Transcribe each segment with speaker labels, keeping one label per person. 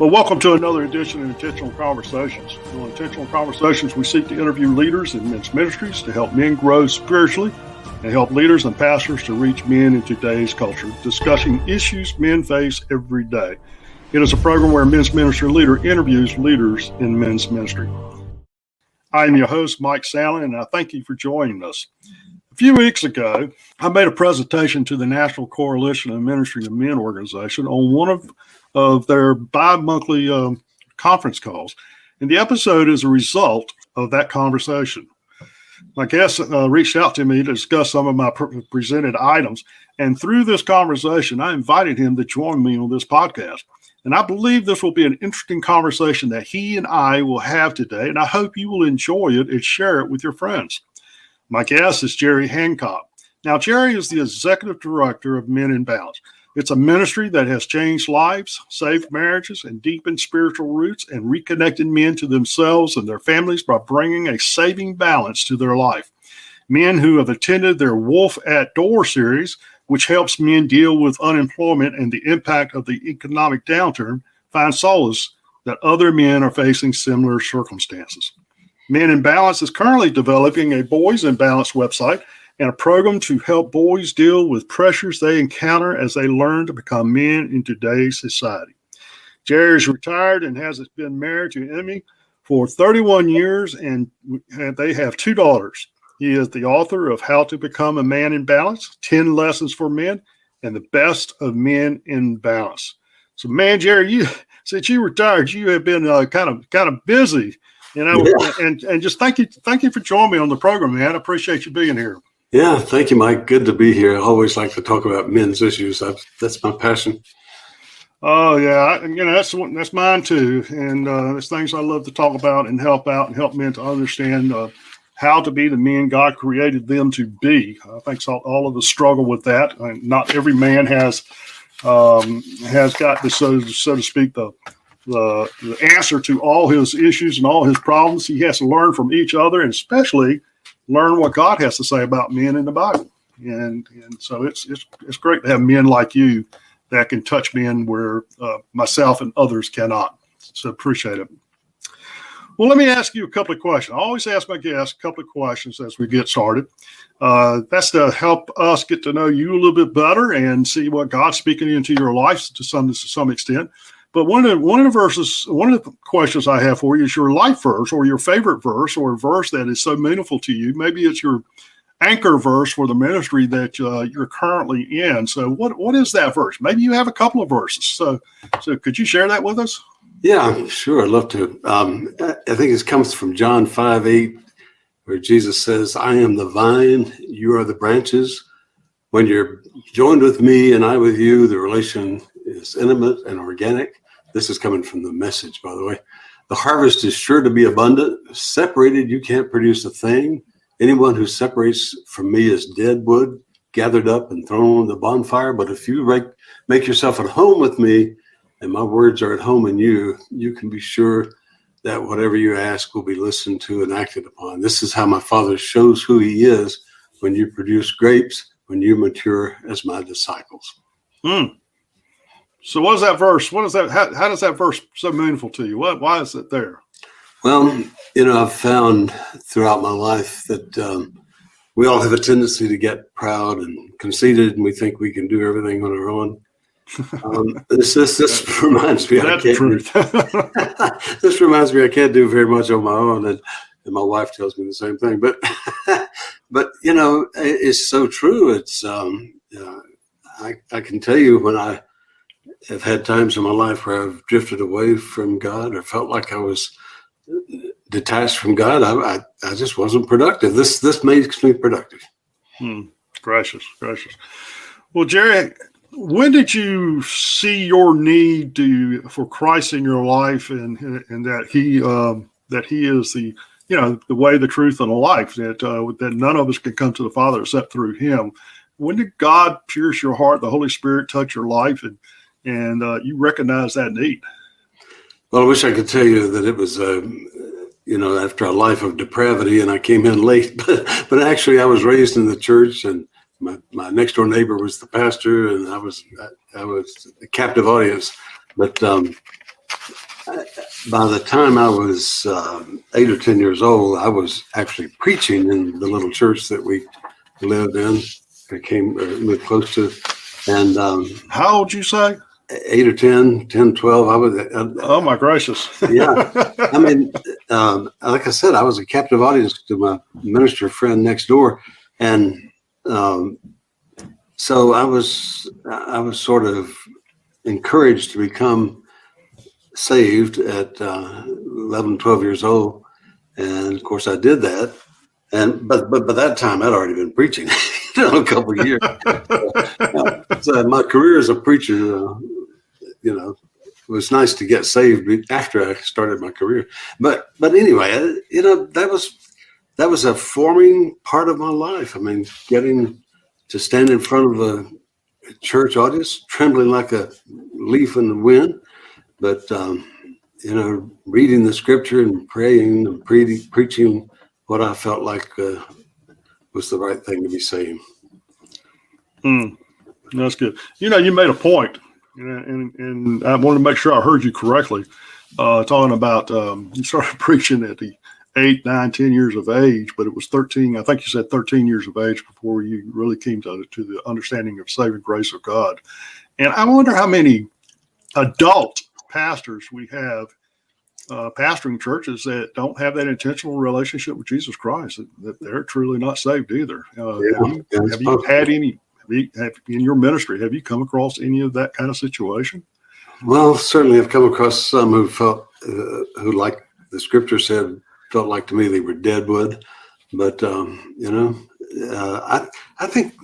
Speaker 1: Well, welcome to another edition of Intentional Conversations. On Intentional Conversations, we seek to interview leaders in men's ministries to help men grow spiritually and help leaders and pastors to reach men in today's culture, discussing issues men face every day. It is a program where a men's ministry leader interviews leaders in men's ministry. I am your host, Mike Sallin, and I thank you for joining us. A few weeks ago, I made a presentation to the National Coalition of Ministry to Men organization on one of their bi-monthly conference calls. And the episode is a result of that conversation. My guest reached out to me to discuss some of my presented items. And through this conversation, I invited him to join me on this podcast. And I believe this will be an interesting conversation that he and I will have today. And I hope you will enjoy it and share it with your friends. My guest is Jerry Hancock. Now, Jerry is the executive director of Men in Balance. It's a ministry that has changed lives, saved marriages, and deepened spiritual roots and reconnected men to themselves and their families by bringing a saving balance to their life. Men who have attended their Wolf at Door series, which helps men deal with unemployment and the impact of the economic downturn, find solace that other men are facing similar circumstances. Men in Balance is currently developing a Boys in Balance website and a program to help boys deal with pressures they encounter as they learn to become men in today's society. Jerry is retired and has been married to Emmy for 31 years, and they have two daughters. He is the author of How to Become a Man in Balance, 10 Lessons for Men, and the Best of Men in Balance. So, man, Jerry, since you retired, you have been kind of busy. And just thank you for joining me on the program, man. I appreciate you being here.
Speaker 2: Yeah, thank you, Mike. Good to be here. I always like to talk about men's issues. That's my passion.
Speaker 1: Oh yeah, that's mine too. And there's things I love to talk about and help men to understand how to be the men God created them to be. I think all of us struggle with that. Not every man has got the so to speak the answer to all his issues and all his problems. He has to learn from each other, and especially learn what God has to say about men in the Bible. And so it's great to have men like you that can touch men where myself and others cannot. So appreciate it. Well, let me ask you a couple of questions. I always ask my guests a couple of questions as we get started. That's to help us get to know you a little bit better and see what God's speaking into your life to some extent. But one of the questions I have for you is your life verse or your favorite verse or a verse that is so meaningful to you. Maybe it's your anchor verse for the ministry that you're currently in. So what is that verse? Maybe you have a couple of verses. So could you share that with us?
Speaker 2: Yeah, sure. I'd love to. I think it comes from John 5:8, where Jesus says, I am the vine, you are the branches. When you're joined with me and I with you, the relation is intimate and organic. This is coming from the Message, by the way. The harvest is sure to be abundant. Separated, you can't produce a thing. Anyone who separates from me is dead wood, gathered up and thrown on the bonfire. But if you make yourself at home with me, and my words are at home in you, you can be sure that whatever you ask will be listened to and acted upon. This is how my Father shows who he is when you produce grapes, when you mature as my disciples.
Speaker 1: So what is that verse? What is that? How does that verse so meaningful to you? Why is it there?
Speaker 2: Well, I've found throughout my life that we all have a tendency to get proud and conceited, and we think we can do everything on our own. This reminds me.
Speaker 1: That's the truth.
Speaker 2: This reminds me I can't do very much on my own, and my wife tells me the same thing. But it's so true. It's I can tell you when I have had times in my life where I've drifted away from God or felt like I was detached from God. I just wasn't productive. This makes me productive.
Speaker 1: Gracious. Well, Jerry, when did you see your need for Christ in your life, and that He is the way, the truth, and the life, that none of us can come to the Father except through Him? When did God pierce your heart, the Holy Spirit touch your life, and you recognize that need?
Speaker 2: Well, I wish I could tell you that it was after a life of depravity and I came in late, but actually I was raised in the church, and my next door neighbor was the pastor, and I was a captive audience. But by the time I was 8 or 10 years old, I was actually preaching in the little church that we lived in, lived close to. And
Speaker 1: how old you say?
Speaker 2: 8 or 10, 12. I was.
Speaker 1: Oh my gracious!
Speaker 2: Yeah, I mean, like I said, I was a captive audience to my minister friend next door, and so I was sort of encouraged to become saved at 11, 12 years old, and of course I did that. And but by that time I'd already been preaching, a couple of years. So my career as a preacher, it was nice to get saved after I started my career. But anyway, that was a forming part of my life. I mean, getting to stand in front of a church audience, trembling like a leaf in the wind, but reading the scripture and praying and preaching what I felt like was the right thing to be saying.
Speaker 1: That's good. You made a point, and I wanted to make sure I heard you correctly, talking about you started preaching at the 8, 9, 10 years of age, but it was 13. I think you said 13 years of age before you really came to the understanding of saving grace of God. And I wonder how many adult pastors we have pastoring churches that don't have that intentional relationship with Jesus Christ, that they're truly not saved either. Have you had any, in your ministry, have you come across any of that kind of situation?
Speaker 2: Well, certainly I've come across some who felt, who like the scripture said, felt like to me they were dead wood. But, I think,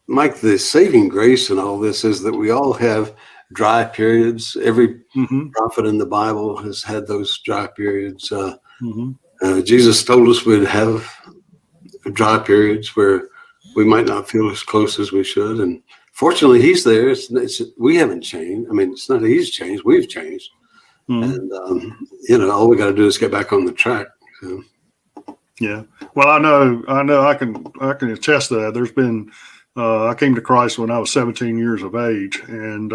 Speaker 2: Mike, the saving grace in all this is that we all have dry periods. Every prophet in the Bible has had those dry periods. Jesus told us we'd have dry periods where we might not feel as close as we should. And fortunately, he's there. We haven't changed. I mean, it's not that he's changed. We've changed. And, all we got to do is get back on the track. So.
Speaker 1: Yeah. Well, I know I can attest to that. There's been, I came to Christ when I was 17 years of age, and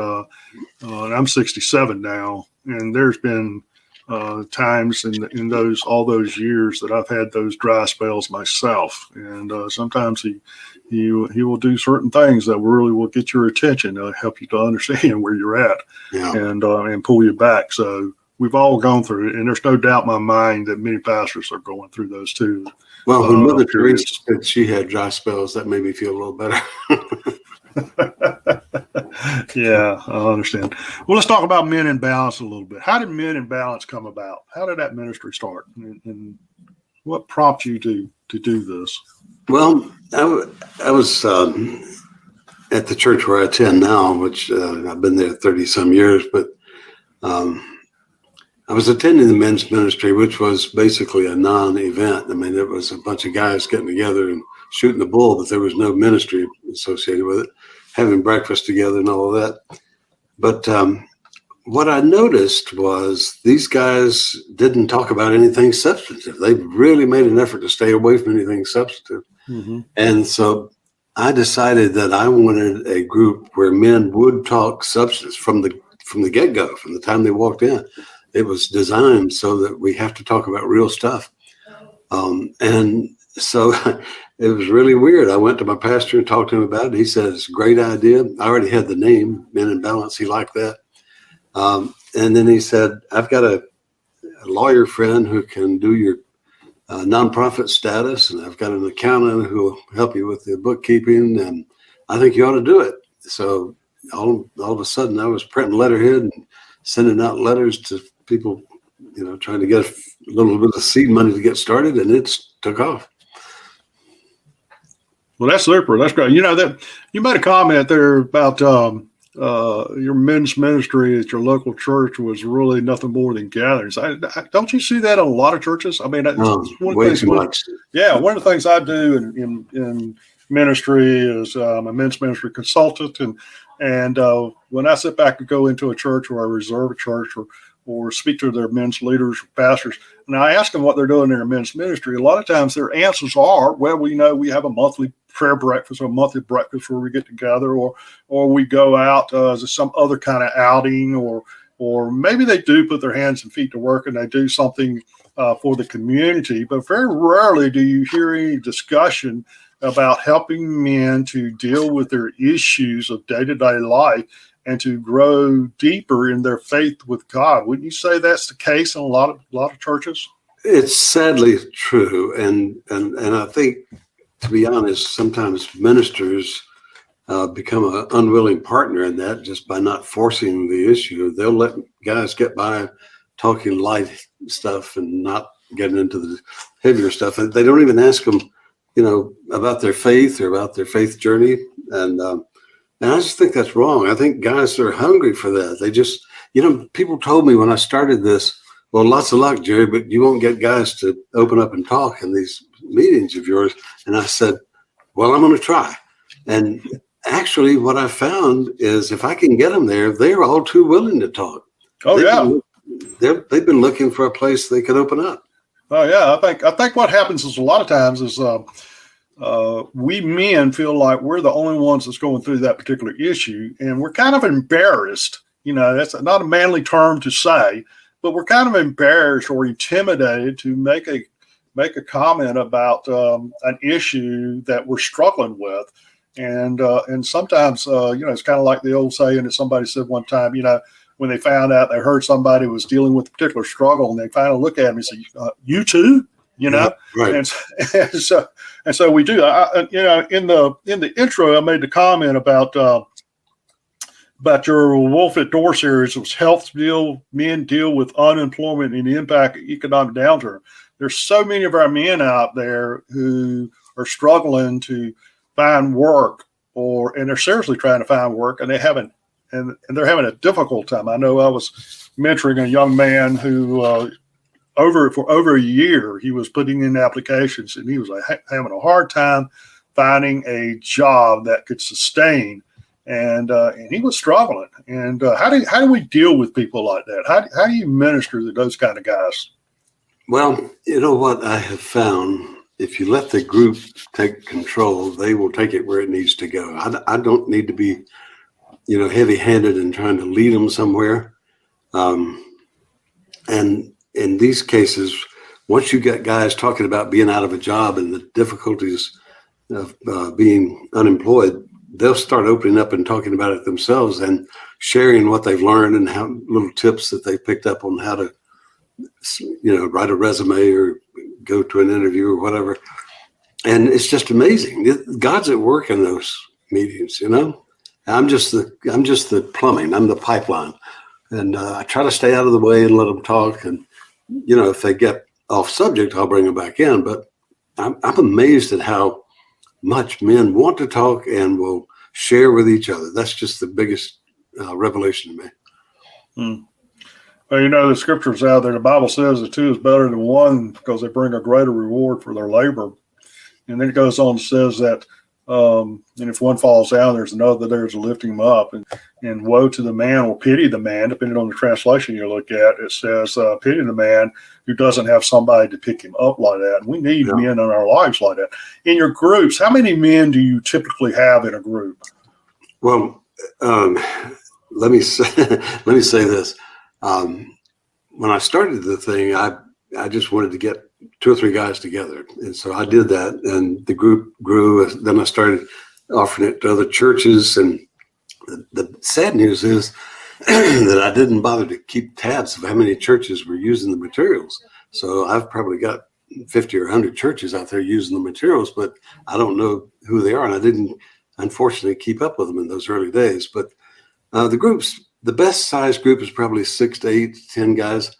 Speaker 1: I'm 67 now. And there's been times in all those years that I've had those dry spells myself. And sometimes he will do certain things that really will get your attention, help you to understand where you're at, and pull you back. So we've all gone through it, and there's no doubt in my mind that many pastors are going through those too.
Speaker 2: Well, when Mother Teresa said she had dry spells, that made me feel a little better.
Speaker 1: Yeah, I understand. Well, let's talk about Men in Balance a little bit. How did Men in Balance come about? How did that ministry start? And what prompted you to do this?
Speaker 2: Well, I was at the church where I attend now, which I've been there 30 some years, but I was attending the men's ministry, which was basically a non-event. I mean, it was a bunch of guys getting together and shooting the bull, but there was no ministry associated with it, having breakfast together and all of that. But what I noticed was these guys didn't talk about anything substantive. They really made an effort to stay away from anything substantive. And so I decided that I wanted a group where men would talk substance from the get-go, from the time they walked in. It was designed so that we have to talk about real stuff. And so it was really weird. I went to my pastor and talked to him about it. He said, it's a great idea. I already had the name, Men in Balance. He liked that. And then he said, I've got a lawyer friend who can do your nonprofit status, and I've got an accountant who will help you with the bookkeeping, and I think you ought to do it. So all of a sudden I was printing letterhead and sending out letters to people, trying to get a little bit of seed money to get started, and it took off.
Speaker 1: Well, that's super. That's great. That you made a comment there about your men's ministry at your local church was really nothing more than gatherings. Don't you see that in a lot of churches? I mean,
Speaker 2: way too much.
Speaker 1: Yeah, one of the things I do in ministry is I'm a men's ministry consultant, and when I sit back and go into a church or I reserve a church or speak to their men's leaders or pastors, and I ask them what they're doing in their men's ministry, a lot of times their answers are, well, we have a monthly prayer breakfast or a monthly breakfast where we get together, or we go out to some other kind of outing, or or maybe they do put their hands and feet to work and they do something for the community, but very rarely do you hear any discussion about helping men to deal with their issues of day-to-day life and to grow deeper in their faith with God. Wouldn't you say that's the case in a lot of churches?
Speaker 2: It's sadly true, and I think, to be honest, sometimes ministers become an unwilling partner in that just by not forcing the issue. They'll let guys get by talking light stuff and not getting into the heavier stuff. And they don't even ask them, about their faith or about their faith journey. And I just think that's wrong. I think guys are hungry for that. They just, people told me when I started this, well, lots of luck, Jerry, but you won't get guys to open up and talk in these meetings of yours. And I said, well, I'm going to try. And actually what I found is if I can get them there, they're all too willing to talk. They've been looking for a place they could open up.
Speaker 1: Oh yeah, I think what happens is a lot of times is we men feel like we're the only ones that's going through that particular issue, and we're kind of embarrassed. That's not a manly term to say, but we're kind of embarrassed or intimidated to make a comment about an issue that we're struggling with, and sometimes it's kind of like the old saying that somebody said one time, when they found out they heard somebody was dealing with a particular struggle, and they finally look at him and say, "You too,"
Speaker 2: Yeah, right.
Speaker 1: And so we do. In the intro, I made the comment about your Wolf at Door series. It was men deal with unemployment and the impact of economic downturn. There's so many of our men out there who are struggling to find work, and they're seriously trying to find work, and they haven't. And they're having a difficult time. I know I was mentoring a young man who, for over a year, he was putting in applications, and he was having a hard time finding a job that could sustain, and he was struggling. And how do we deal with people like that? How do you minister to those kind of guys?
Speaker 2: Well, you know what I have found. If you let the group take control, they will take it where it needs to go. I don't need to be heavy-handed and trying to lead them somewhere. And in these cases, once you get guys talking about being out of a job and the difficulties of being unemployed, they'll start opening up and talking about it themselves and sharing what they've learned and how little tips that they picked up on how to, write a resume or go to an interview or whatever. And it's just amazing. God's at work in those meetings, I'm just the plumbing. I'm the pipeline, and I try to stay out of the way and let them talk. And if they get off subject, I'll bring them back in. But I'm amazed at how much men want to talk and will share with each other. That's just the biggest revelation to me.
Speaker 1: Well, the scriptures out there. The Bible says that two is better than one because they bring a greater reward for their labor. And then it goes on and says that. And if one falls down, there's another there to lift him up. And woe to the man, or pity the man, depending on the translation you look at. It says, pity the man who doesn't have somebody to pick him up like that. And we need men in our lives like that. In your groups, how many men do you typically have in a group?
Speaker 2: Well, let me say this. When I started the thing, I just wanted to get 2 or 3 guys together. And so I did that, and the group grew. Then I started offering it to other churches. And the sad news is that I didn't bother to keep tabs of how many churches were using the materials. So I've probably got 50 or 100 churches out there using the materials, but I don't know who they are. And I didn't, unfortunately, keep up with them in those early days. But the best size group is probably 6 to 8 to 10 guys.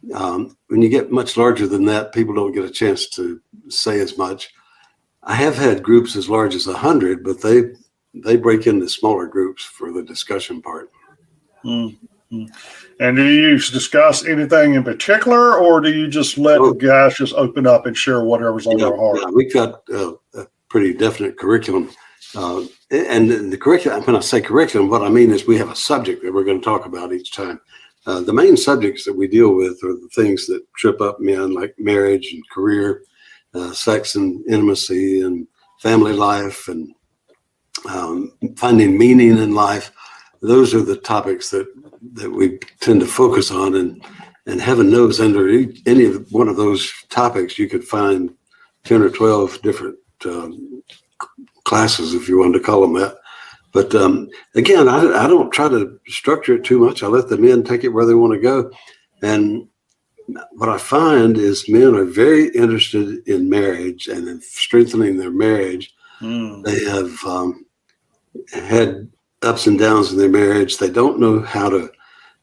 Speaker 2: When you get much larger than that, people don't get a chance to say as much. I have had groups as large as 100, but they break into smaller groups for the discussion part.
Speaker 1: Mm-hmm. And do you discuss anything in particular, or do you just let the guys just open up and share whatever's on their heart?
Speaker 2: Yeah, we've got a pretty definite curriculum. And the curriculum, when I say curriculum, what I mean is we have a subject that we're going to talk about each time. The main subjects that we deal with are the things that trip up men, like marriage and career, sex and intimacy, and family life, and finding meaning in life. Those are the topics that that we tend to focus on, and heaven knows under any one of those topics you could find 10 or 12 different classes, if you wanted to call them that. But again, I don't try to structure it too much. I let the men take it where they want to go. And what I find is men are very interested in marriage and in strengthening their marriage. They have had ups and downs in their marriage. They don't know how to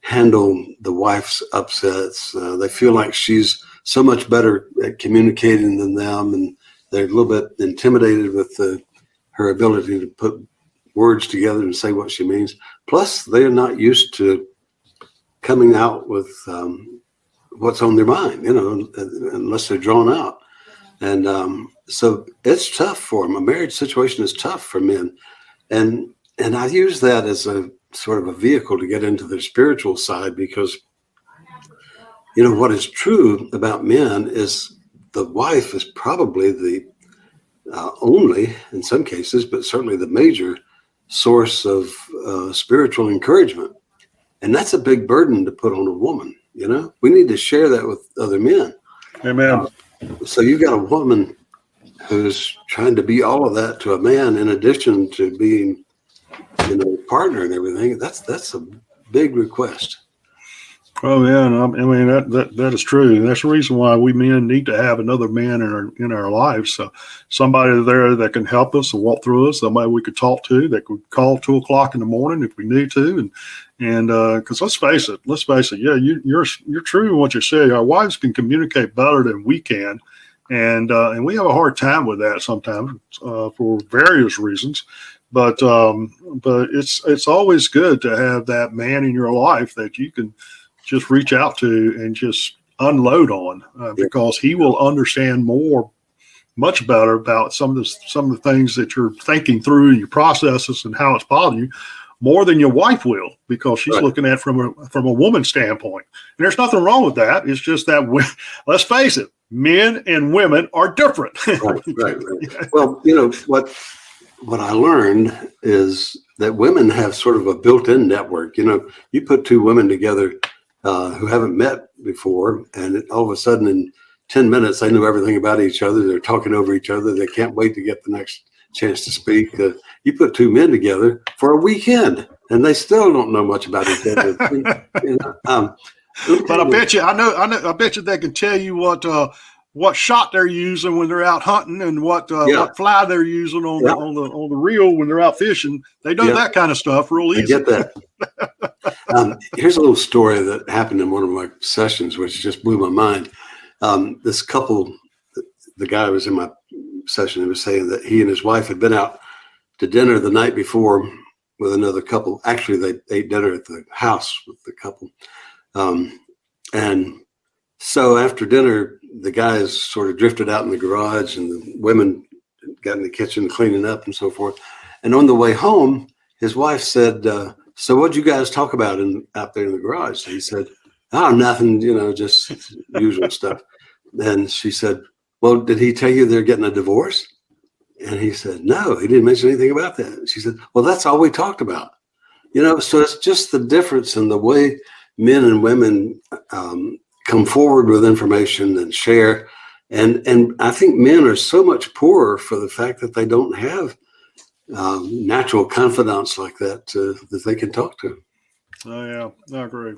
Speaker 2: handle the wife's upsets. They feel like she's so much better at communicating than them, and they're a little bit intimidated with her ability to put words together and say what she means. Plus, they're not used to coming out with what's on their mind, unless they're drawn out. And so it's tough for them. A marriage situation is tough for men. And I use that as a sort of a vehicle to get into their spiritual side, because, what is true about men is the wife is probably the only, in some cases, but certainly the major source of spiritual encouragement. And that's a big burden to put on a woman. We need to share that with other men.
Speaker 1: Amen.
Speaker 2: So you've got a woman who's trying to be all of that to a man, in addition to being, partner and everything. That's a big request.
Speaker 1: Oh yeah, and I mean that is true, and that's the reason why we men need to have another man in our lives. So somebody there that can help us and walk through us, somebody we could talk to, that could call 2:00 in the morning if we need to, and because let's face it, yeah, you're true in what you say. Our wives can communicate better than we can, and we have a hard time with that sometimes for various reasons. But it's always good to have that man in your life that you can just reach out to and just unload on, because he will understand much better about some of the things that you're thinking through, your processes, and how it's bothering you, more than your wife will, because she's looking at it from a woman's standpoint. And there's nothing wrong with that. It's just that let's face it, men and women are different.
Speaker 2: Right. Well, what I learned is that women have sort of a built-in network. You put two women together who haven't met before, and all of a sudden in 10 minutes, they know everything about each other. They're talking over each other. They can't wait to get the next chance to speak. You put two men together for a weekend, and they still don't know much about each other.
Speaker 1: But I bet you they can tell you what shot they're using when they're out hunting, and what fly they're using on the reel when they're out fishing. They know that kind of stuff real easy.
Speaker 2: I get that. Here's a little story that happened in one of my sessions, which just blew my mind. This couple, the guy who was in my session, he was saying that he and his wife had been out to dinner the night before with another couple. Actually, they ate dinner at the house with the couple. And so after dinner, the guys sort of drifted out in the garage, and the women got in the kitchen cleaning up and so forth. And on the way home, his wife said, so what'd you guys talk about out there in the garage? So he said, oh, nothing, just usual stuff. And she said, well, did he tell you they're getting a divorce? And he said, no, he didn't mention anything about that. She said, well, that's all we talked about. So it's just the difference in the way men and women come forward with information and share. And I think men are so much poorer for the fact that they don't have natural confidants like that that they can talk to.
Speaker 1: Oh, yeah, I agree.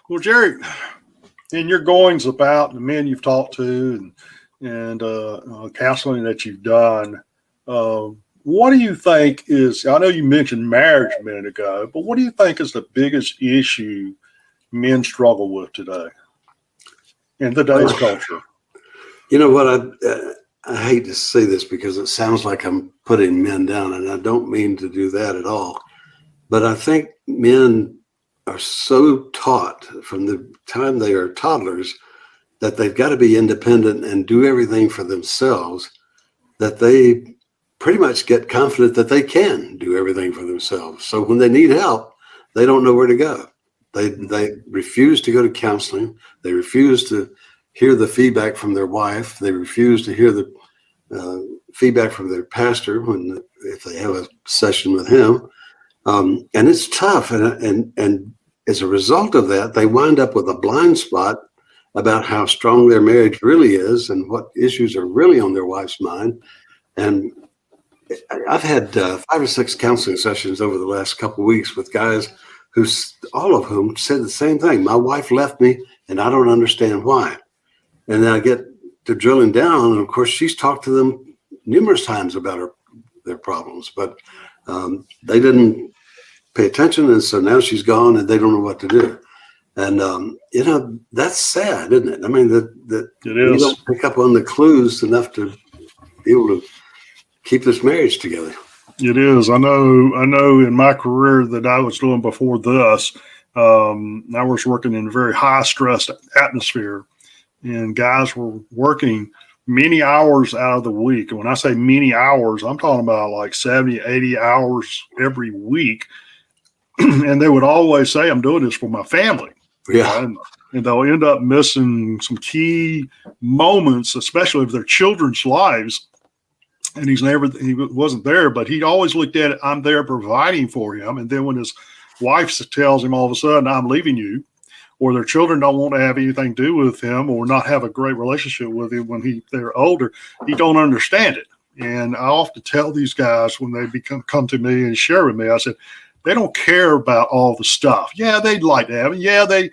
Speaker 1: Well, Jerry, in your goings about the men you've talked to and counseling that you've done, what do you think is, I know you mentioned marriage a minute ago, but what do you think is the biggest issue men struggle with today in today's culture?
Speaker 2: You know what? I hate to say this because it sounds like I'm putting men down, and I don't mean to do that at all. But I think men are so taught from the time they are toddlers that they've got to be independent and do everything for themselves, that they pretty much get confident that they can do everything for themselves. So when they need help, they don't know where to go. They refuse to go to counseling. They refuse to hear the feedback from their wife. They refuse to hear the feedback from their pastor if they have a session with him. And it's tough. And as a result of that, they wind up with a blind spot about how strong their marriage really is and what issues are really on their wife's mind. And I've had 5 or 6 counseling sessions over the last couple of weeks with guys all of whom said the same thing. My wife left me and I don't understand why. And then I get to drilling down, and of course she's talked to them numerous times about their problems, but they didn't pay attention, and so now she's gone and they don't know what to do. And that's sad, isn't it? I mean, that you don't pick up on the clues enough to be able to keep this marriage together.
Speaker 1: It is. I know in my career that I was doing before this, I was working in a very high stress atmosphere, and guys were working many hours out of the week. And when I say many hours, I'm talking about like 70, 80 hours every week. And they would always say, I'm doing this for my family.
Speaker 2: Yeah.
Speaker 1: And they'll end up missing some key moments, especially of their children's lives. And he wasn't there, but he always looked at it, I'm there providing for him. And then when his wife tells him all of a sudden, I'm leaving you, or their children don't want to have anything to do with him or not have a great relationship with him when they're older, he don't understand it. And I often tell these guys when they come to me and share with me, I said, they don't care about all the stuff. Yeah, they'd like to have it.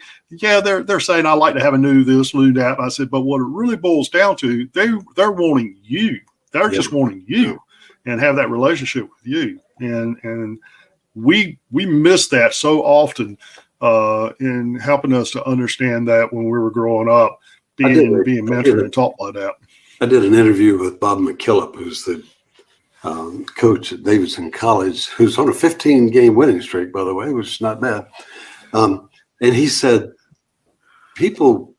Speaker 1: They're saying I like to have a new this, new that. I said, but what it really boils down to, they're wanting you. They're just wanting you and have that relationship with you. And we miss that so often in helping us to understand that when we were growing up, being mentored and taught like that.
Speaker 2: I did an interview with Bob Mckillip, who's the coach at Davidson College, who's on a 15-game winning streak, by the way, which is not bad. And he said, people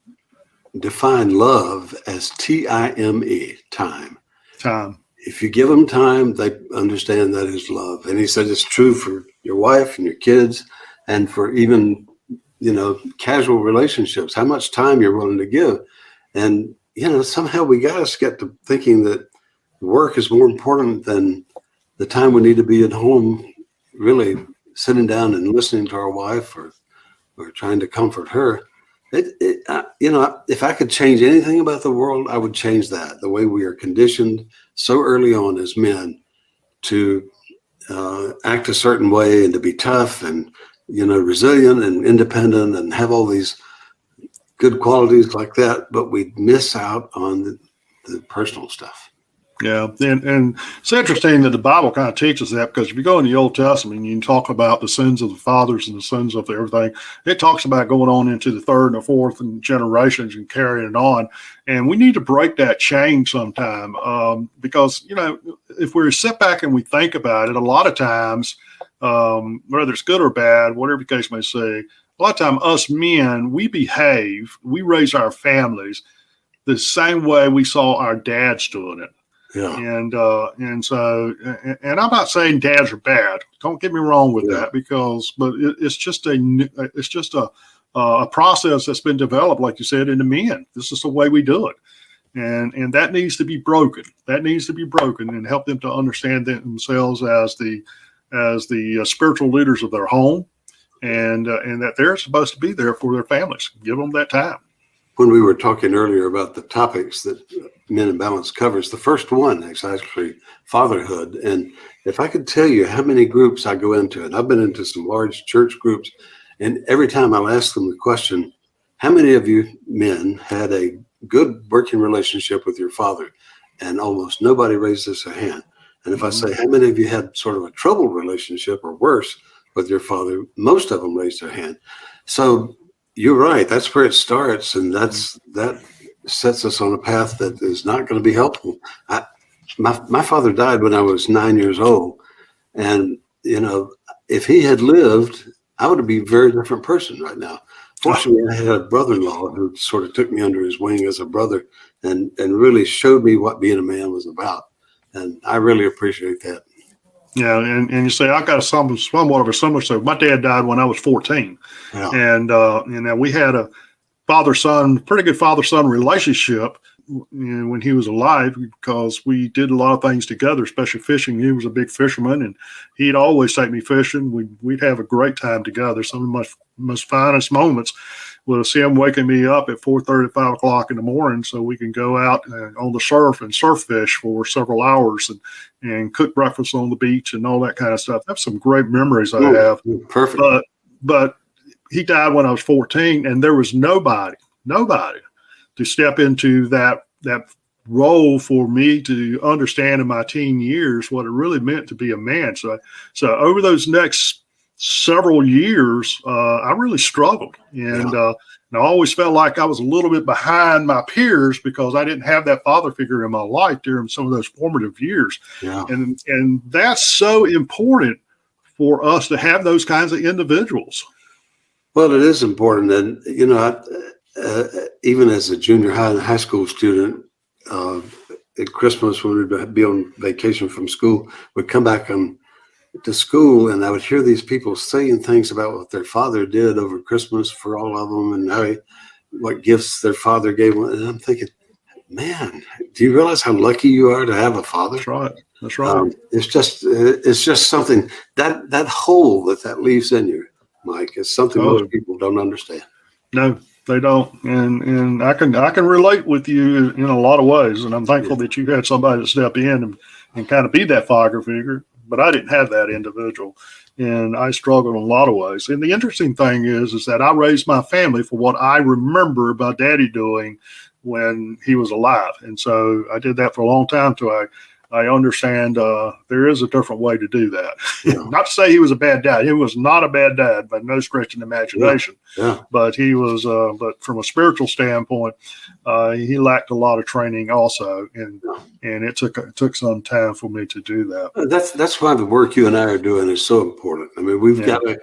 Speaker 2: define love as TIME, time. If you give them time, they understand that is love. And he said it's true for your wife and your kids, and for even, casual relationships, how much time you're willing to give. And, somehow we got to get to thinking that work is more important than the time we need to be at home, really sitting down and listening to our wife or trying to comfort her. If I could change anything about the world, I would change that. The way we are conditioned so early on as men to act a certain way and to be tough and, resilient and independent and have all these good qualities like that, but we miss out on the personal stuff.
Speaker 1: Yeah, and it's interesting that the Bible kind of teaches that, because if you go in the Old Testament and you talk about the sins of the fathers and the sins of everything, it talks about going on into the third and the fourth and generations and carrying it on. And we need to break that chain sometime because, if we sit back and we think about it, a lot of times, whether it's good or bad, whatever the case may say, a lot of time us men, we behave, we raise our families the same way we saw our dads doing it.
Speaker 2: Yeah.
Speaker 1: And I'm not saying dads are bad. Don't get me wrong with that, but it's just a process that's been developed, like you said, in the men. This is the way we do it, and that needs to be broken. That needs to be broken and help them to understand themselves as the spiritual leaders of their home, and that they're supposed to be there for their families. Give them that time.
Speaker 2: When we were talking earlier about the topics that Men in Balance covers, the first one is actually fatherhood. And if I could tell you how many groups I go into, and I've been into some large church groups, and every time I'll ask them the question, how many of you men had a good working relationship with your father? And almost nobody raises their hand. And if I say, how many of you had sort of a troubled relationship or worse with your father, most of them raise their hand. So you're right. That's where it starts. And that sets us on a path that is not going to be helpful. My father died when I was 9 years old. And, if he had lived, I would be a very different person right now. Fortunately, I had a brother-in-law who sort of took me under his wing as a brother and really showed me what being a man was about. And I really appreciate that.
Speaker 1: Yeah, and you say I got somewhat of a similar story. My dad died when I was 14, and we had a father-son, pretty good father-son relationship. when he was alive, because we did a lot of things together, especially fishing. He was a big fisherman, and he'd always take me fishing. We'd have a great time together. Some of my most finest moments was him waking me up at 4:30, 5 o'clock in the morning so we can go out on the surf and surf fish for several hours and cook breakfast on the beach and all that kind of stuff. That's some great memories I have.
Speaker 2: Perfect.
Speaker 1: But he died when I was 14, and there was nobody to step into that role for me to understand in my teen years what it really meant to be a man. So over those next several years, I really struggled, and I always felt like I was a little bit behind my peers because I didn't have that father figure in my life during some of those formative years.
Speaker 2: Yeah.
Speaker 1: And that's so important for us to have those kinds of individuals.
Speaker 2: Well, it is important. And, even as a junior high and high school student, at Christmas, when we'd be on vacation from school, we'd come back to school, and I would hear these people saying things about what their father did over Christmas for all of them, and what gifts their father gave them. And I'm thinking, man, do you realize how lucky you are to have a father?
Speaker 1: That's right.
Speaker 2: It's just something that hole that leaves in you, Mike, is something most people don't understand.
Speaker 1: No, they don't. And I can relate with you in a lot of ways. And I'm thankful that you had somebody to step in and kind of be that father figure. But I didn't have that individual, and I struggled in a lot of ways. And the interesting thing is that I raised my family for what I remember about Daddy doing when he was alive. And so I did that for a long time till I understand there is a different way to do that. Yeah. Not to say he was a bad dad. He was not a bad dad by no stretch of the imagination.
Speaker 2: Yeah.
Speaker 1: But he was, but from a spiritual standpoint, he lacked a lot of training also. And it took some time for me to do that.
Speaker 2: That's why the work you and I are doing is so important. I mean, we've got to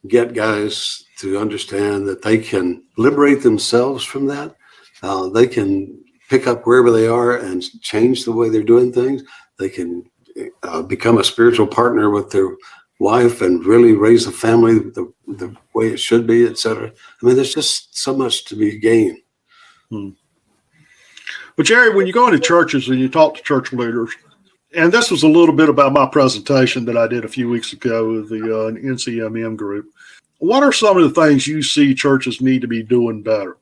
Speaker 2: get guys to understand that they can liberate themselves from that. They can pick up wherever they are and change the way they're doing things. They can become a spiritual partner with their wife and really raise a family the way it should be, et cetera. I mean, there's just so much to be gained.
Speaker 1: Well, Jerry, when you go into churches and you talk to church leaders, and this was a little bit about my presentation that I did a few weeks ago with the NCMM group, what are some of the things you see churches need to be doing better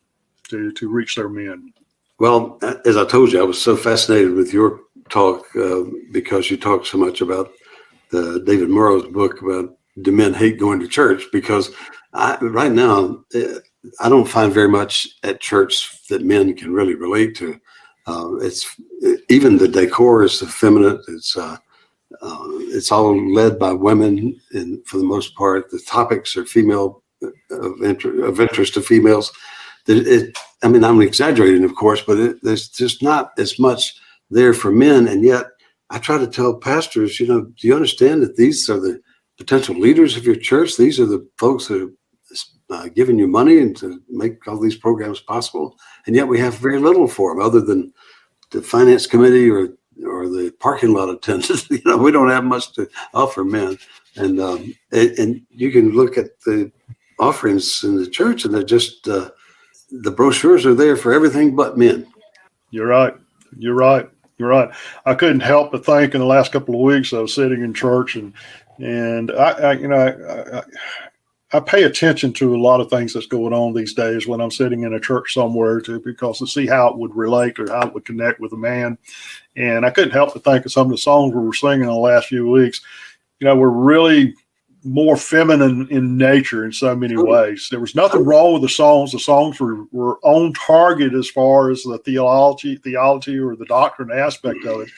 Speaker 1: to reach their men?
Speaker 2: Well, as I told you, I was so fascinated with your talk because you talked so much about David Murrow's book about Do Men Hate Going to Church? Because right now, I don't find very much at church that men can really relate to. It's even the decor is effeminate. It's all led by women, and for the most part, the topics are female of interest to females. I mean, I'm exaggerating, of course, but there's just not as much there for men. And yet I try to tell pastors, do you understand that these are the potential leaders of your church? These are the folks that are giving you money and to make all these programs possible. And yet we have very little for them other than the finance committee or the parking lot attendants. We don't have much to offer men. And you can look at the offerings in the church, and they're just the brochures are there for everything but men. You're
Speaker 1: right. I couldn't help but think in the last couple of weeks I was sitting in church and I pay attention to a lot of things that's going on these days when I'm sitting in a church somewhere because to see how it would relate or how it would connect with a man. And I couldn't help but think of some of the songs we were singing in the last few weeks. We're really more feminine in nature in so many ways. There was nothing wrong with the songs. The songs were on target as far as the theology or the doctrine aspect of it,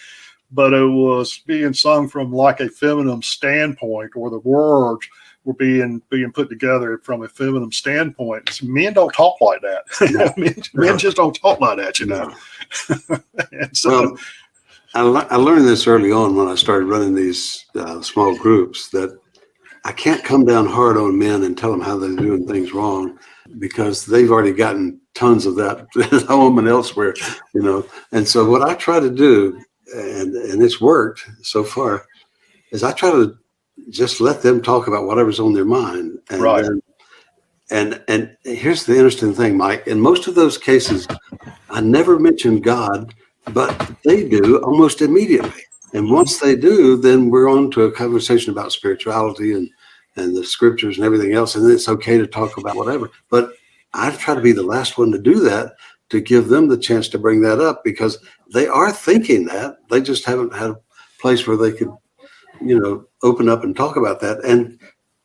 Speaker 1: but it was being sung from like a feminine standpoint, or the words were being put together from a feminine standpoint. So men don't talk like that. men just don't talk like that, And so,
Speaker 2: well, I learned this early on when I started running these small groups, that I can't come down hard on men and tell them how they're doing things wrong, because they've already gotten tons of that at home and elsewhere, And so what I try to do, and it's worked so far, is I try to just let them talk about whatever's on their mind. And
Speaker 1: right.
Speaker 2: And here's the interesting thing, Mike. In most of those cases, I never mention God, but they do almost immediately. And once they do, then we're on to a conversation about spirituality and the scriptures and everything else. And it's okay to talk about whatever. But I try to be the last one to do that, to give them the chance to bring that up, because they are thinking that. They just haven't had a place where they could, open up and talk about that.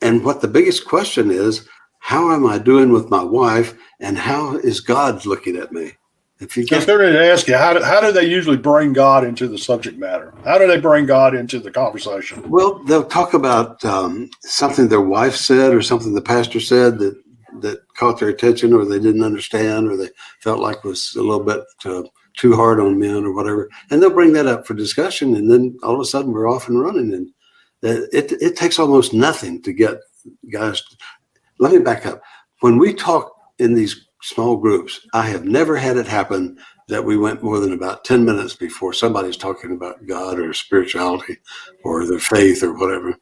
Speaker 2: And what the biggest question is, how am I doing with my wife, and how is God looking at me? If you
Speaker 1: I was going to ask you, how do they usually bring God into the subject matter? How do they bring God into the conversation?
Speaker 2: Well, they'll talk about something their wife said or something the pastor said that caught their attention, or they didn't understand, or they felt like was a little bit too hard on men or whatever. And they'll bring that up for discussion. And then all of a sudden we're off and running. And it takes almost nothing to get guys. Let me back up. When we talk in these small groups, I have never had it happen that we went more than about 10 minutes before somebody's talking about God or spirituality or their faith or whatever.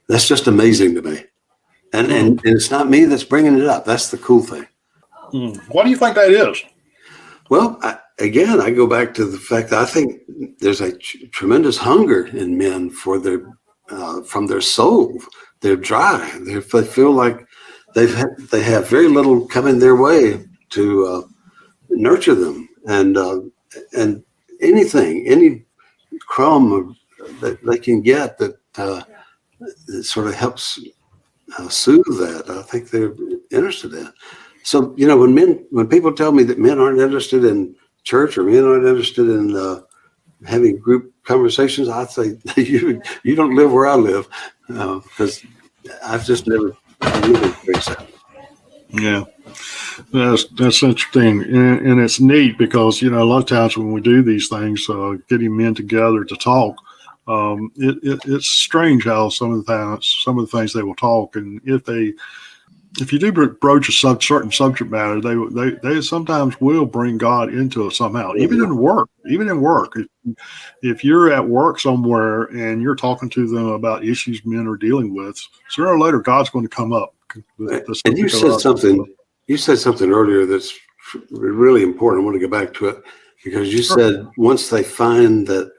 Speaker 2: That's just amazing to me. And it's not me that's bringing it up. That's the cool thing.
Speaker 1: Why do you think that is?
Speaker 2: Well, I go back to the fact that I think there's a tremendous hunger in men for from their soul. They're dry. They feel like they have very little coming their way to nurture them, and any crumb that they can get that sort of helps soothe that, I think they're interested in. So when people tell me that men aren't interested in church or men aren't interested in having group conversations, I say you don't live where I live, because I've just never really experienced that.
Speaker 1: Yeah, that's interesting, and it's neat because a lot of times when we do these things, getting men together to talk, it's strange how some of the things they will talk, and if you do broach a certain subject matter, they sometimes will bring God into it somehow, even in work. If you're at work somewhere and you're talking to them about issues men are dealing with, sooner or later God's going to come up.
Speaker 2: And you said something earlier that's really important. I want to go back to it, because you said once they find that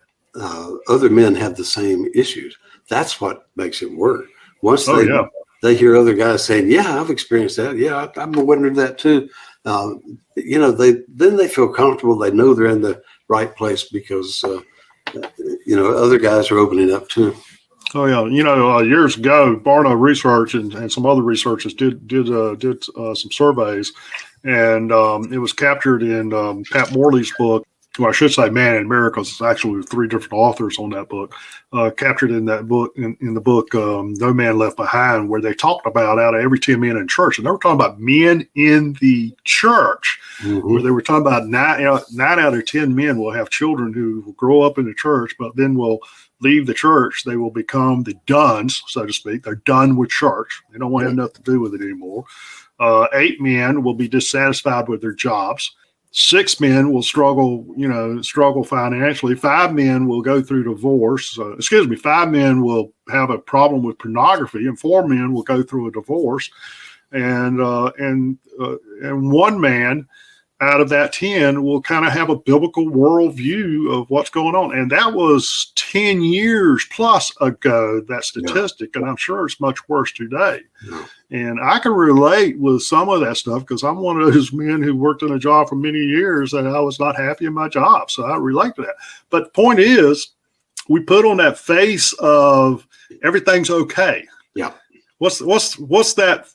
Speaker 2: other men have the same issues, that's what makes it work. Once they hear other guys saying, "Yeah, I've experienced that. Yeah, I've wondered that too." They feel comfortable. They know they're in the right place because other guys are opening up too.
Speaker 1: Oh yeah, years ago, Barna Research and some other researchers did some surveys, and it was captured in Pat Morley's book. Well, I should say Man in Miracles. It's actually 3 different authors on that book, captured in that book, in the book No Man Left Behind, where they talked about out of every 10 men in church, and they were talking about men in the church, where they were talking about 9 out of 10 men will have children who will grow up in the church, but then will leave the church. They will become the dones, so to speak. They're done with church. They don't want to have nothing to do with it anymore. 8 men will be dissatisfied with their jobs. 6 men will struggle financially. 5 men will go through divorce. 5 men will have a problem with pornography, and 4 men will go through a divorce. And 1 man out of that 10 will kind of have a biblical worldview of what's going on. And that was 10 years plus ago, that statistic. And I'm sure it's much worse today. And I can relate with some of that stuff because I'm one of those men who worked in a job for many years and I was not happy in my job. So I relate to that. But the point is, we put on that face of everything's okay.
Speaker 2: Yeah.
Speaker 1: What's that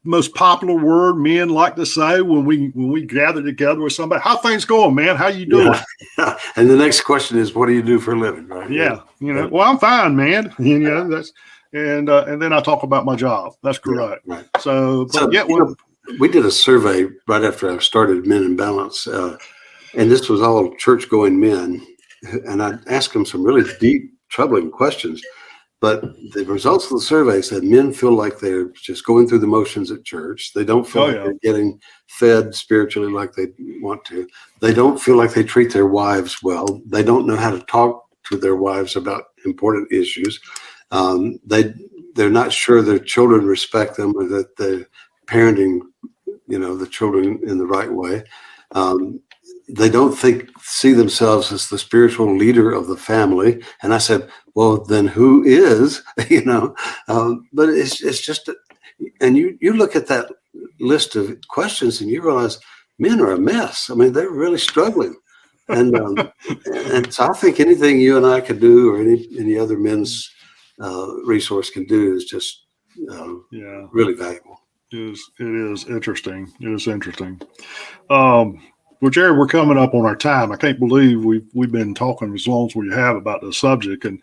Speaker 1: most popular word men like to say when we gather together with somebody? How things going, man? How you doing?
Speaker 2: Yeah. And the next question is, what do you do for a living? Right?
Speaker 1: Yeah. Well, I'm fine, man. That's and then I talk about my job. That's correct.
Speaker 2: Yeah, right.
Speaker 1: So
Speaker 2: we did a survey right after I started Men in Balance, and this was all church-going men, and I asked them some really deep, troubling questions. But the results of the survey said men feel like they're just going through the motions at church. They don't feel like they're getting fed spiritually like they want to. They don't feel like they treat their wives well. They don't know how to talk to their wives about important issues. They're not sure their children respect them or that parenting, the children in the right way. They don't see themselves as the spiritual leader of the family. And I said, well, then who is, but it's just, and you look at that list of questions and you realize men are a mess. I mean, they're really struggling. And and so I think anything you and I could do, or any other men's resource can do, is just really valuable.
Speaker 1: It is interesting. It is interesting. Well, Jerry, we're coming up on our time. I can't believe we've been talking as long as we have about the subject, and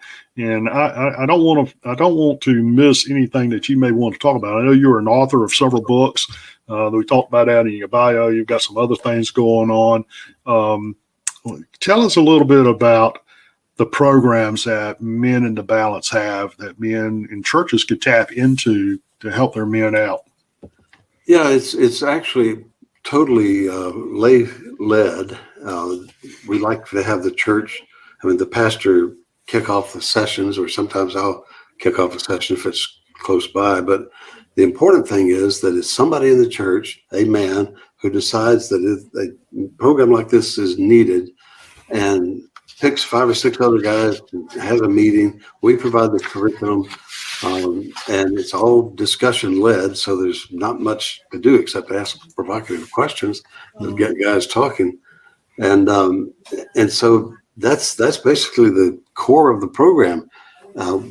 Speaker 1: I don't want to miss anything that you may want to talk about. I know you're an author of several books that we talked about out in your bio. You've got some other things going on. Tell us a little bit about the programs that Men in the Balance have, that men in churches could tap into to help their men out.
Speaker 2: Yeah, it's actually totally lay-led. We like to have the church, the pastor kick off the sessions, or sometimes I'll kick off a session if it's close by. But the important thing is that it's somebody in the church, a man, who decides that a program like this is needed and picks 5 or 6 other guys and has a meeting. We provide the curriculum, and it's all discussion led. So there's not much to do except ask provocative questions that get guys talking. And so that's basically the core of the program.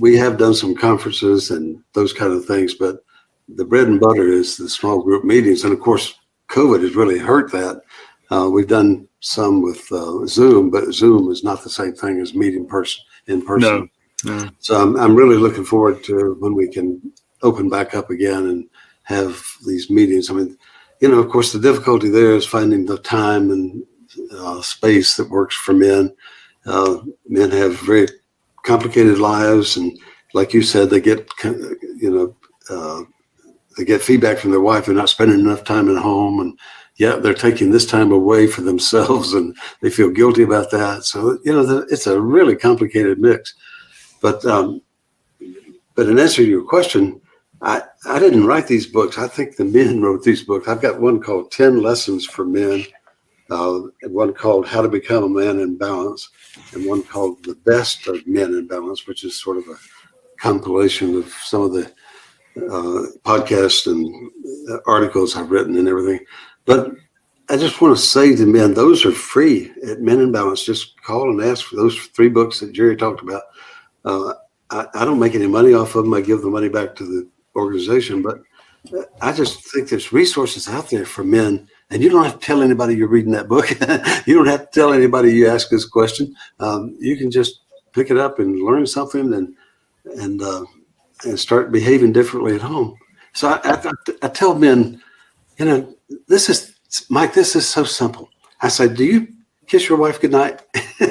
Speaker 2: We have done some conferences and those kind of things, but the bread and butter is the small group meetings. And of course, COVID has really hurt that. We've done some with Zoom, but Zoom is not the same thing as meeting in person. No. So I'm really looking forward to when we can open back up again and have these meetings. I mean, of course, the difficulty there is finding the time and space that works for men. Men have very complicated lives, and like you said, they get they get feedback from their wife. They're not spending enough time at home, and they're taking this time away for themselves, and they feel guilty about that. So it's a really complicated mix. But in answer to your question, I didn't write these books. I think the men wrote these books. I've got one called 10 Lessons for Men, and one called How to Become a Man in Balance, and one called The Best of Men in Balance, which is sort of a compilation of some of the podcasts and articles I've written and everything. But I just want to say to men, those are free at Men in Balance. Just call and ask for those 3 books that Jerry talked about. I don't make any money off of them. I give the money back to the organization, but I just think there's resources out there for men, and you don't have to tell anybody you're reading that book. You don't have to tell anybody you ask this question. You can just pick it up and learn something and start behaving differently at home. So I tell men, this is, Mike, this is so simple. I say, do you kiss your wife goodnight?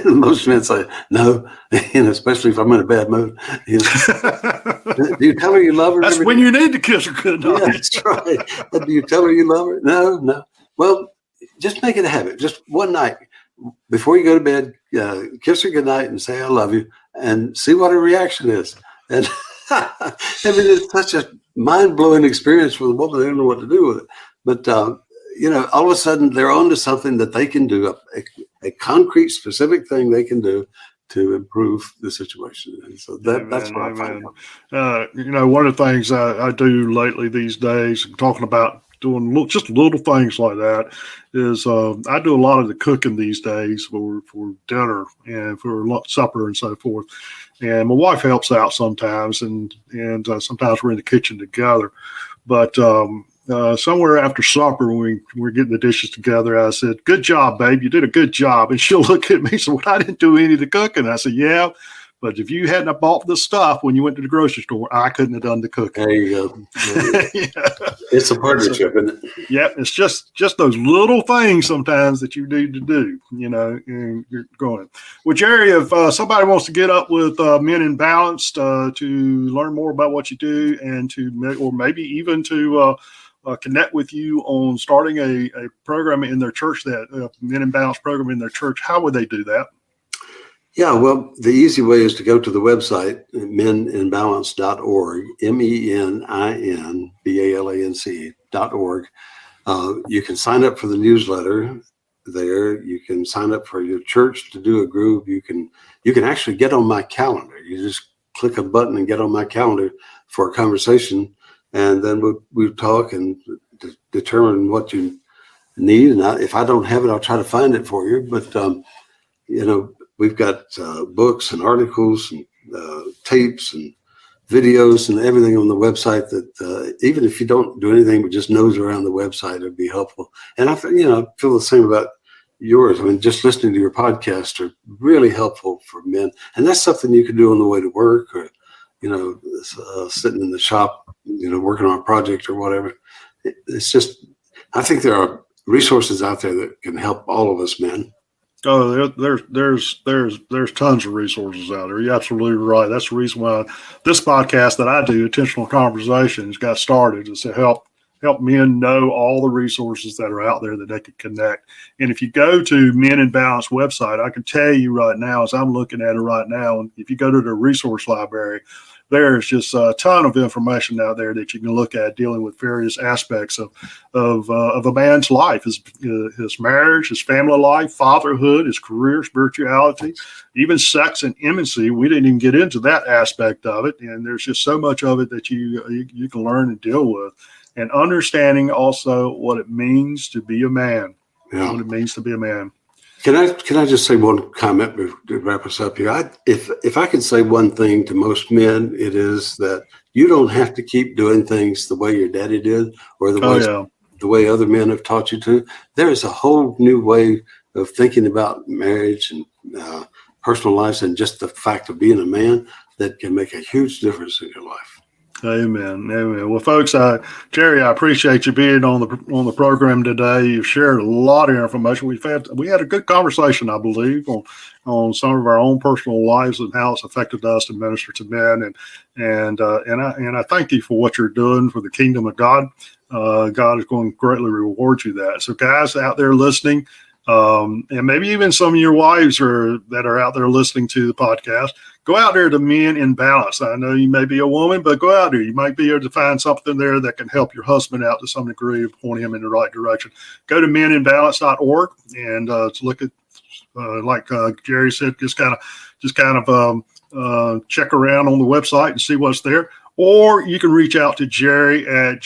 Speaker 2: Most men say, no, especially if I'm in a bad mood. Do you tell her you love her?
Speaker 1: That's when you need to kiss her goodnight.
Speaker 2: Yeah, that's right. Do you tell her you love her? No. Well, just make it a habit. Just one night before you go to bed, kiss her goodnight and say, I love you, and see what her reaction is. And it's such a mind-blowing experience for the woman. They don't know what to do with it. But, all of a sudden they're onto something that they can do, a concrete, specific thing they can do to improve the situation. And so that's what I find.
Speaker 1: One of the things I do lately these days, talking about doing just little things like that, is I do a lot of the cooking these days for dinner and for supper and so forth. And my wife helps out sometimes, and sometimes we're in the kitchen together. But somewhere after supper, when we're getting the dishes together, I said, "Good job, babe. You did a good job." And she'll look at me and say, "Well, I didn't do any of the cooking." I said, "Yeah, but if you hadn't bought the stuff when you went to the grocery store, I couldn't have done the cooking."
Speaker 2: There you go. It's a partnership, isn't it?
Speaker 1: Yeah, it's just those little things sometimes that you need to do, and you're going. Well, Jerry, if somebody wants to get up with Men in Balance to learn more about what you do, and or maybe even to connect with you on starting a program in their church, that Men in Balance program in their church, how would they do that?
Speaker 2: Yeah, well, the easy way is to go to the website, meninbalance.org, BALANC.org. You can sign up for the newsletter there. You can sign up for your church to do a group. You can actually get on my calendar. You just click a button and get on my calendar for a conversation, and then we'll talk and determine what you need. And if I don't have it, I'll try to find it for you. But we've got books and articles and tapes and videos and everything on the website that even if you don't do anything but just nose around the website, it'd be helpful. And I feel the same about yours. I mean, just listening to your podcast are really helpful for men. And that's something you can do on the way to work, or, sitting in the shop, working on a project or whatever. It's just, I think there are resources out there that can help all of us men.
Speaker 1: Oh, there's tons of resources out there. You're absolutely right. That's the reason why this podcast that I do, Intentional Conversations, got started, is to help men know all the resources that are out there that they can connect. And if you go to Men in Balance website, I can tell you right now, as I'm looking at it right now, and if you go to the resource library, there's just a ton of information out there that you can look at dealing with various aspects of a man's life, his marriage, his family life, fatherhood, his career, spirituality, even sex and intimacy. We didn't even get into that aspect of it. And there's just so much of it that you can learn and deal with. And understanding also what it means to be a man. Yeah. What it means to be a man.
Speaker 2: Can I just say one comment to wrap us up here? If I could say one thing to most men, it is that you don't have to keep doing things the way your daddy did or the way other men have taught you to. There is a whole new way of thinking about marriage and personal lives, and just the fact of being a man that can make a huge difference in your life.
Speaker 1: Amen. Amen. Well, folks, Jerry, I appreciate you being on the program today. You've shared a lot of information. We had a good conversation, I believe, on some of our own personal lives and how it's affected us to minister to men. And I thank you for what you're doing for the kingdom of God. God is going to greatly reward you that. So, guys out there listening, and maybe even some of your wives that are out there listening to the podcast, go out there to Men in Balance. I know you may be a woman, but go out there. You might be able to find something there that can help your husband out to some degree, point him in the right direction. Go to meninbalance.org and look at, like Jerry said, just kind of check around on the website and see what's there. Or you can reach out to Jerry at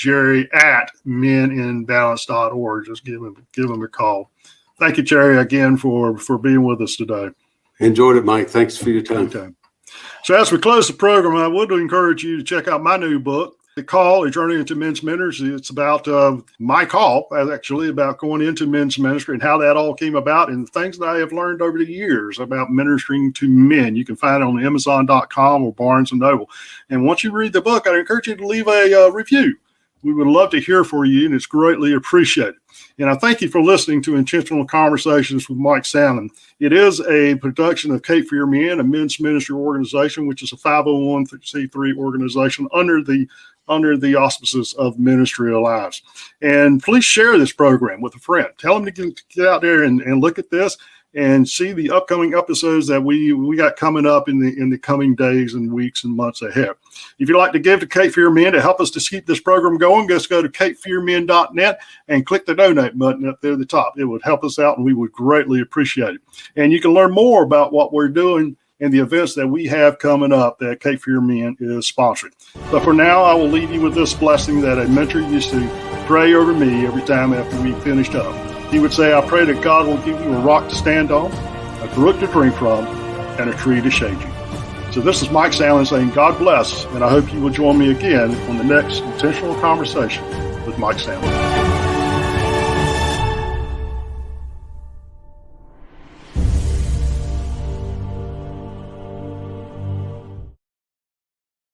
Speaker 1: meninbalance.org. Just give him a call. Thank you, Jerry, again for being with us today.
Speaker 2: Enjoyed it, Mike. Thanks for your time.
Speaker 1: Okay. So as we close the program, I would encourage you to check out my new book, The Call, A Journey into Men's Ministry. It's about my call, actually, about going into men's ministry and how that all came about and the things that I have learned over the years about ministering to men. You can find it on Amazon.com or Barnes & Noble. And once you read the book, I encourage you to leave a review. We would love to hear from you, and it's greatly appreciated. And I thank you for listening to Intentional Conversations with Mike Salmon. It is a production of Cape for Your Men, a men's ministry organization, which is a 501c3 organization under the auspices of Ministry Alliance. And please share this program with a friend. Tell them to get out there and look at this and see the upcoming episodes that we got coming up in the coming days and weeks and months ahead. If you'd like to give to Cape for Your Men to help us to keep this program going, just go to capeforyourmen.net and click the donate button up there at the top. It would help us out, and we would greatly appreciate it. And you can learn more about what we're doing and the events that we have coming up that Cape for Your Men is sponsoring. But for now, I will leave you with this blessing that a mentor used to pray over me every time after we finished up. He would say, I pray that God will give you a rock to stand on, a brook to drink from, and a tree to shade you. So this is Mike Salmon saying, God bless, and I hope you will join me again on the next Intentional Conversation with Mike Salmon.